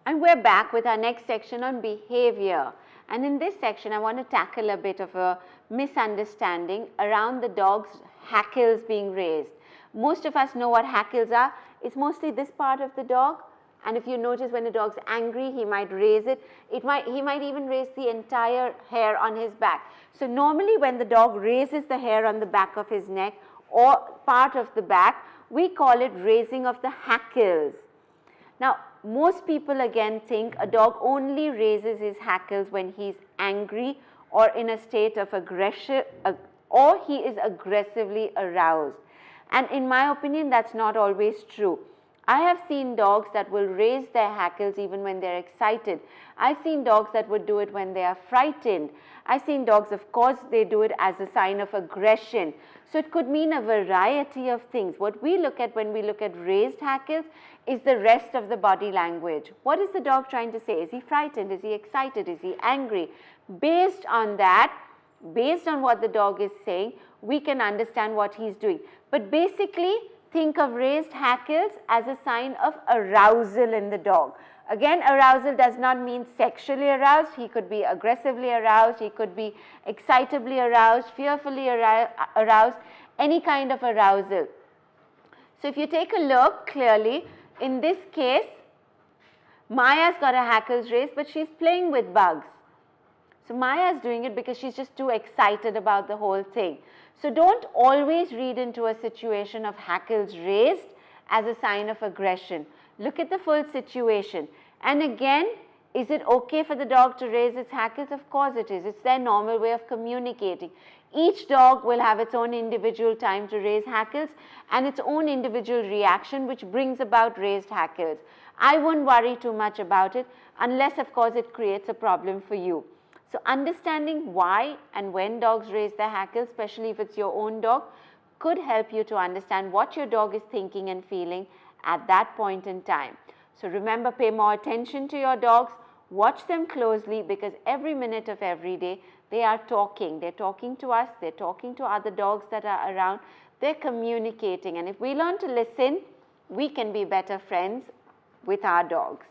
And we're back with our next section on behavior. And in this section, I want to tackle a bit of a misunderstanding around the dog's hackles being raised. Most of us know what hackles are. It's mostly this part of the dog. And if you notice, when the dog's angry, he might raise it. He might even raise the entire hair on his back. So normally when the dog raises the hair on the back of his neck or part of the back, we call it raising of the hackles. Now, most people again think a dog only raises his hackles when he's angry or in a state of aggression, or he is aggressively aroused. And in my opinion, that's not always true. I have seen dogs that will raise their hackles even when they're excited. I've seen dogs that would do it when they are frightened. I've seen dogs, of course, they do it as a sign of aggression. So it could mean a variety of things. What we look at when we look at raised hackles is the rest of the body language. What is the dog trying to say? Is he frightened? Is he excited? Is he angry? Based on that, based on what the dog is saying, we can understand what he's doing. But basically, think of raised hackles as a sign of arousal in the dog. Again, arousal does not mean sexually aroused. He could be aggressively aroused. He could be excitably aroused, fearfully aroused, any kind of arousal. So if you take a look clearly, in this case, Maya's got her hackles raised, but she's playing with bugs. So Maya's doing it because she's just too excited about the whole thing. So don't always read into a situation of hackles raised as a sign of aggression. Look at the full situation. And again, is it okay for the dog to raise its hackles? Of course it is. It's their normal way of communicating. Each dog will have its own individual time to raise hackles and its own individual reaction, which brings about raised hackles. I wouldn't worry too much about it unless, of course, it creates a problem for you. So understanding why and when dogs raise their hackles, especially if it's your own dog, could help you to understand what your dog is thinking and feeling at that point in time. So remember, pay more attention to your dogs, watch them closely, because every minute of every day they are talking. They're talking to us, they're talking to other dogs that are around, they're communicating. And if we learn to listen, we can be better friends with our dogs.